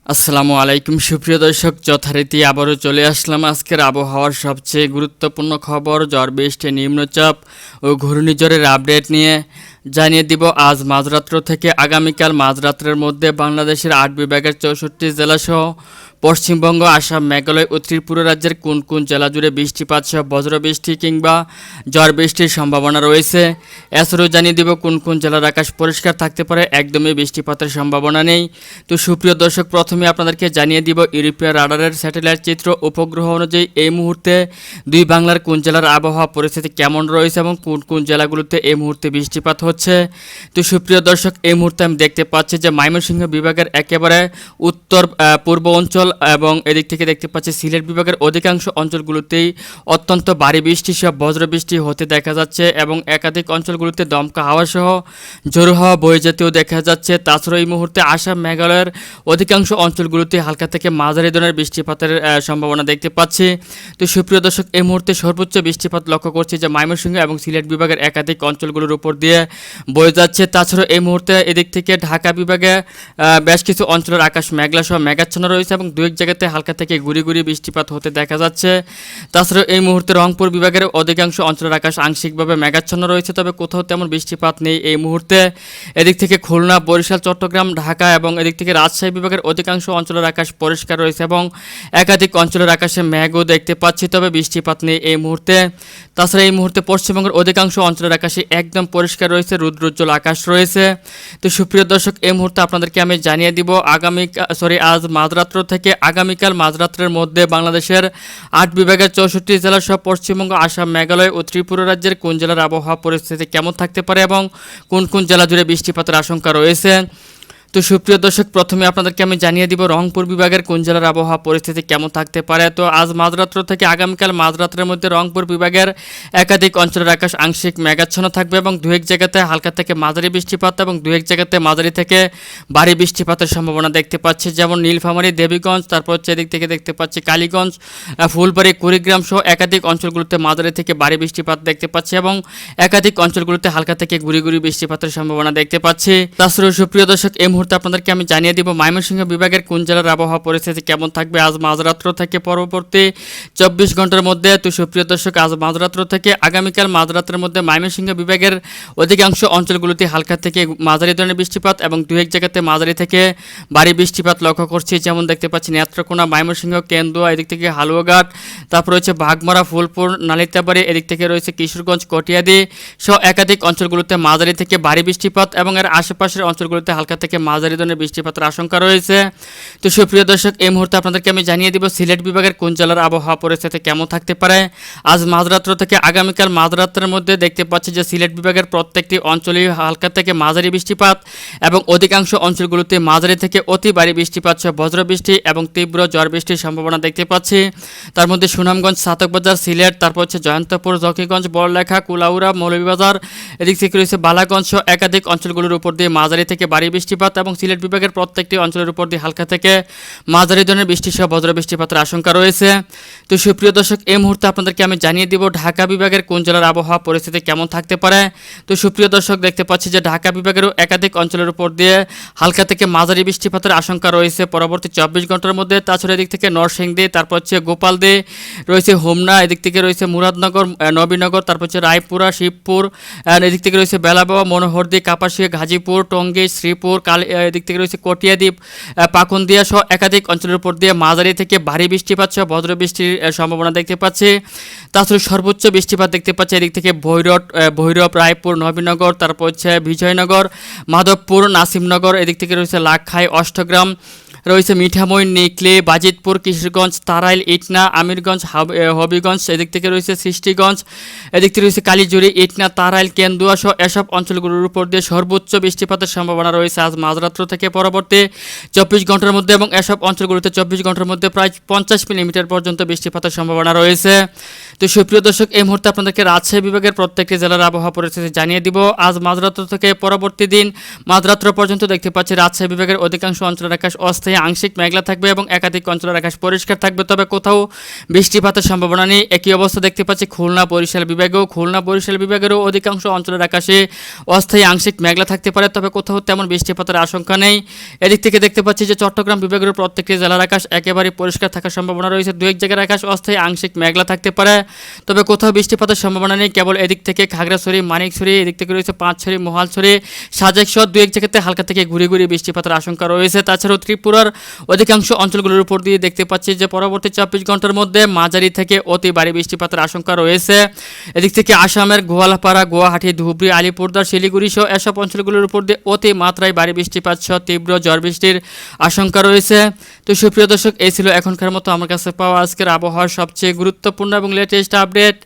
আসসালামু আলাইকুম সুপ্রিয় দর্শক, যথারীতি আবারও চলে আসলাম আজকের আবহাওয়ার সবচেয়ে গুরুত্বপূর্ণ খবর ঝড় বৃষ্টি, নিম্নচাপ ও ঘূর্ণিঝড়ের আপডেট নিয়ে। জানিয়ে দিব আজ মাঝরাত্র থেকে আগামীকাল মাঝরাত্রের মধ্যে বাংলাদেশের ৮ বিভাগের ৬৪ জেলাসহ পশ্চিমবঙ্গ, আসাম, মেঘালয় ও ত্রিপুরা রাজ্যের কোন কোন জেলা জুড়ে বৃষ্টিপাত সহ বজ্রবৃষ্টি কিংবা ঝড় বৃষ্টির সম্ভাবনা রয়েছে। এছাড়াও জানিয়ে দিব কোন কোন জেলার আকাশ পরিষ্কার থাকতে পারে, একদমই বৃষ্টিপাতের সম্ভাবনা নেই। তো সুপ্রিয় দর্শক, প্রথমে আপনাদেরকে জানিয়ে দিব ইউরোপীয় রাডারের স্যাটেলাইট চিত্র উপগ্রহ অনুযায়ী এই মুহূর্তে দুই বাংলার কোন জেলার আবহাওয়া পরিস্থিতি কেমন রয়েছে এবং কোন কোন জেলাগুলোতে এই মুহূর্তে বৃষ্টিপাত হচ্ছে। তো সুপ্রিয় দর্শক, এই মুহূর্তে আমি দেখতে পাচ্ছি যে ময়মনসিংহ বিভাগের একেবারে উত্তর পূর্ব অঞ্চল এবং এদিক থেকে দেখতে পাচ্ছি সিলেট বিভাগের অধিকাংশ অঞ্চলগুলোতেই অত্যন্ত ভারী বৃষ্টি সহ বজ্রবৃষ্টি হতে দেখা যাচ্ছে এবং একাধিক অঞ্চলগুলোতে দমকা হাওয়া সহ ঝোড়ো হাওয়া বয়ে যেতেও দেখা যাচ্ছে। তাছাড়া এই মুহূর্তে আসাম, মেঘালয়ের অধিকাংশ অঞ্চলগুলোতে হালকা থেকে মাঝারি ধরনের বৃষ্টিপাতের সম্ভাবনা দেখতে পাচ্ছি। তো সুপ্রিয় দর্শক, এই মুহূর্তে সর্বোচ্চ বৃষ্টিপাত লক্ষ্য করছি যে ময়মনসিংহ এবং সিলেট বিভাগের একাধিক অঞ্চলগুলোর উপর দিয়ে বয়ে যাচ্ছে। তাছাড়া এই মুহূর্তে এদিক থেকে ঢাকা বিভাগে বেশ কিছু অঞ্চলের আকাশ মেঘলা সহ মেঘাচ্ছন্ন রয়েছে এবং দু এক জায়গাতে হালকা থেকে গুড়ি গুড়ি বৃষ্টিপাত হতে দেখা যাচ্ছে। তাছাড়া এই মুহূর্তে রংপুর বিভাগের অধিকাংশ অঞ্চলের আকাশ আংশিকভাবে মেঘাচ্ছন্ন রয়েছে, তবে কোথাও তেমন বৃষ্টিপাত নেই এই মুহূর্তে। এদিক থেকে খুলনা, বরিশাল, চট্টগ্রাম, ঢাকা এবং এদিক থেকে রাজশাহী বিভাগের অধিকাংশ অঞ্চলের আকাশ পরিষ্কার রয়েছে এবং একাধিক অঞ্চলের আকাশে মেঘও দেখতে পাচ্ছি, তবে বৃষ্টিপাত নেই এই মুহূর্তে। তাছাড়া এই মুহূর্তে পশ্চিমবঙ্গের অধিকাংশ অঞ্চলের আকাশে একদম পরিষ্কার রয়েছে, রুদ্রোজ্জ্বল আকাশ রয়েছে। তো সুপ্রিয় দর্শক, এই মুহূর্তে আপনাদেরকে আমি জানিয়ে দিব আজ মাঝরাত্র থেকে আগামীকাল মাঝরাত্রের মধ্যে বাংলাদেশের ৮ বিভাগের ৬৪ জেলা সহ পশ্চিমবঙ্গ, আসাম, মেঘালয় ও ত্রিপুরা রাজ্যের কোন জেলার আবহাওয়া পরিস্থিতি কেমন থাকতে পারে এবং কোন কোন জেলা জুড়ে বৃষ্টিপাতের আশঙ্কা রয়েছে। তো সুপ্রিয় দর্শক, প্রথমে আপনাদেরকে আমি জানিয়ে দিব রংপুর বিভাগের কোন জেলার আবহাওয়া পরিস্থিতি কেমন থাকতে পারে। তো আজ মাঝরাত্র থেকে আগামীকাল মাঝরাত্রের মধ্যে রংপুর বিভাগের একাধিক অঞ্চলের আকাশ আংশিক মেঘাচ্ছন্ন থাকবে এবং দু এক জায়গাতে হালকা থেকে মাঝারি বৃষ্টিপাত এবং দু এক জায়গাতে মাঝারি থেকে ভারী বৃষ্টিপাতের সম্ভাবনা দেখতে পাচ্ছি, যেমন নীলফামারী, দেবীগঞ্জ, তারপর হচ্ছে এদিক থেকে দেখতে পাচ্ছি কালীগঞ্জ, ফুলবাড়ি, কুড়িগ্রাম সহ একাধিক অঞ্চলগুলোতে মাঝারি থেকে ভারী বৃষ্টিপাত দেখতে পাচ্ছি এবং একাধিক অঞ্চলগুলোতে হালকা থেকে গুড়ি গুড়ি বৃষ্টিপাতের সম্ভাবনা দেখতে পাচ্ছি। তাছাড়াও সুপ্রিয় দর্শক, এই মুহূর্তে আপনাদেরকে আমি জানিয়ে দিব ময়মনসিংহ বিভাগের কোন জেলার আবহাওয়া পরিস্থিতি কেমন থাকবে আজ মাঝরাত্র থেকে পরবর্তী ২৪ ঘন্টার মধ্যে। তো সুপ্রিয় দর্শক, আজ মাঝরাত্র থেকে আগামীকাল মাঝরাত্রের মধ্যে ময়মনসিংহ বিভাগের অধিকাংশ অঞ্চলগুলোতে হালকা থেকে মাঝারি ধরনের বৃষ্টিপাত এবং দু এক জায়গাতে মাঝারি থেকে ভারী বৃষ্টিপাত লক্ষ্য করছি, যেমন দেখতে পাচ্ছি নেত্রকোনা, ময়মনসিংহ, কেন্দুয়া, এদিক থেকে হালুয়াঘাট, তারপর রয়েছে বাঘমারা, ফুলপুর, নালিতাবাড়ি, এদিক থেকে রয়েছে কিশোরগঞ্জ, কটিয়াদি সহ একাধিক অঞ্চলগুলোতে মাঝারি থেকে ভারী বৃষ্টিপাত এবং এর আশেপাশের অঞ্চলগুলোতে হালকা থেকে মাঝারি ধরনের বৃষ্টিপাতের আশঙ্কা রয়েছে। তো সুপ্রিয় দর্শক, এই মুহূর্তে আপনাদেরকে আমি জানিয়ে দিব সিলেট বিভাগের কোন জেলার আবহাওয়া পরিস্থিতি কেমন থাকতে পারে আজ মাঝরাত্র থেকে আগামীকাল মাঝরাত্রের মধ্যে। দেখতে পাচ্ছি যে সিলেট বিভাগের প্রত্যেকটি অঞ্চলেই হালকা থেকে মাঝারি বৃষ্টিপাত এবং অধিকাংশ অঞ্চলগুলোতে মাঝারি থেকে অতি ভারী বৃষ্টিপাত সহ বজ্রবৃষ্টি এবং তীব্র ঝড় বৃষ্টির সম্ভাবনা দেখতে পাচ্ছি। তার মধ্যে সুনামগঞ্জ, সাতকবাজার, সিলেট, তারপর হচ্ছে জয়ন্তপুর, জকিগঞ্জ, বড়লেখা, কুলাউড়া, মৌলভীবাজার, এদিক থেকে রয়েছে বালাগঞ্জ সহ একাধিক অঞ্চলগুলোর উপর দিয়ে মাঝারি থেকে ভারী বৃষ্টিপাত এবং সিলেট বিভাগের প্রত্যেকটি অঞ্চলের উপর দিয়ে হালকা থেকে মাঝারি ধরনের বৃষ্টি সহ বজ্র বৃষ্টিপাতের আশঙ্কা রয়েছে। তো সুপ্রিয় দর্শক, এই মুহূর্তে আপনাদেরকে আমি জানিয়ে দিব ঢাকা বিভাগের কোন জেলার আবহাওয়া পরিস্থিতি কেমন থাকতে পারে। তো সুপ্রিয় দর্শক, দেখতে পাচ্ছি যে ঢাকা বিভাগেরও একাধিক অঞ্চলের উপর দিয়ে হালকা থেকে মাঝারি বৃষ্টিপাতের আশঙ্কা রয়েছে পরবর্তী ২৪ ঘন্টার মধ্যে। তাছাড়া এদিক থেকে নরসিংদী, তারপর হচ্ছে গোপালদী, রয়েছে হোমনা, এদিক থেকে রয়েছে মুরাদনগর, নবীনগর, তারপর হচ্ছে রায়পুরা, শিবপুর, এদিক থেকে রয়েছে বেলাবাবা, মনোহরদী, কাপাসিয়া, গাজীপুর, টঙ্গী, শ্রীপুর, এদিক থেকে রয়েছে কটিয়াদ্বীপ, পাকুন্দিয়া সহ একাধিক অঞ্চলের উপর দিয়ে মাঝারি থেকে ভারী বৃষ্টিপাত সহ বজ্র বৃষ্টির সম্ভাবনা দেখতে পাচ্ছি। তাছাড়া সর্বোচ্চ বৃষ্টিপাত দেখতে পাচ্ছি এদিক থেকে ভৈরব, রায়পুর, নবীনগর, তারপর হচ্ছে বিজয়নগর, মাধবপুর, নাসিমনগর, এদিক থেকে রয়েছে লাকখাই, অষ্টগ্রাম, রয়েছে মিঠামই, নিকলি, বাজিতপুর, কিশোরগঞ্জ, তারাইল, ইটনা, আমিরগঞ্জ, হবিগঞ্জ, এদিক থেকে রয়েছে সৃষ্টিগঞ্জ, এদিক থেকে রয়েছে কালীজুড়ি, ইটনা, তারাইল, কেন্দুয়া সহ এসব অঞ্চলগুলোর উপর দিয়ে সর্বোচ্চ বৃষ্টিপাতের সম্ভাবনা রয়েছে আজ মাঝরাত্র থেকে পরবর্তী ২৪ ঘন্টার মধ্যে এবং এসব অঞ্চলগুলোতে ২৪ ঘন্টার মধ্যে প্রায় ৫০ মিলিমিটার পর্যন্ত বৃষ্টিপাতের সম্ভাবনা রয়েছে। তো সুপ্রিয় দর্শক, এই মুহূর্তে আপনাদেরকে রাজশাহী বিভাগের প্রত্যেকটি জেলার আবহাওয়া পরিস্থিতি জানিয়ে দিব আজ মাঝরাত্র থেকে পরবর্তী দিন মাঝরাত্র পর্যন্ত। দেখতে পাচ্ছি রাজশাহী বিভাগের অধিকাংশ অঞ্চলের আকাশ অস্থায়ী আংশিক মেঘলা থাকবে এবং একাধিক অঞ্চলের আকাশ পরিষ্কার থাকবে, তবে কোথাও বৃষ্টিপাতের সম্ভাবনা নেই। একই অবস্থা দেখতে পাচ্ছি খুলনা, বরিশাল বিভাগেরও অধিকাংশ অঞ্চলের আকাশে অস্থায়ী আংশিক মেঘলা থাকতে পারে, তবে কোথাও তেমন বৃষ্টিপাতের আশঙ্কা নেই। এদিক থেকে দেখতে পাচ্ছি যে চট্টগ্রাম বিভাগের প্রত্যেকটি জেলার আকাশ একেবারে পরিষ্কার থাকার সম্ভাবনা রয়েছে। দু এক জায়গার আকাশ অস্থায়ী আংশিক মেঘলা থাকতে পারে, তবে কোথাও বৃষ্টিপাতের সম্ভাবনা নেই। কেবল এদিক থেকে খাগড়াছড়ি, মানিকছড়ি, এদিক থেকে রয়েছে পাঁচছড়ি, মোহালছড়ি, সাজেক সহ দু এক জায়গাতে হালকা থেকে ঘুরে ঘুরে বৃষ্টিপাতের আশঙ্কা রয়েছে। তাছাড়াও ত্রিপুরার অধিকাংশ অঞ্চলগুলোর উপর দিয়ে দেখতে পাচ্ছি যে পরবর্তী 24 ঘন্টার মধ্যে মাঝারি থেকে অতি ভারী বৃষ্টিপাতের আশঙ্কা রয়েছে। এদিক থেকে আসামের গোয়ালপাড়া, গুয়াহাটি, ধুবড়ী, আলিপুরদুয়ার, শিলিগুড়ি সহ এসব অঞ্চলগুলোর উপর দিয়ে অতি মাত্রায় ভারী বৃষ্টিপাত সহ তীব্র ঝড় বৃষ্টির আশঙ্কা রয়েছে। তো সুপ্রিয় দর্শক, এই ছিল এখনকার মতো আমার কাছে পাওয়া আজকের আবহাওয়ার সবচেয়ে গুরুত্বপূর্ণ এবং লেটেস্ট আপডেট।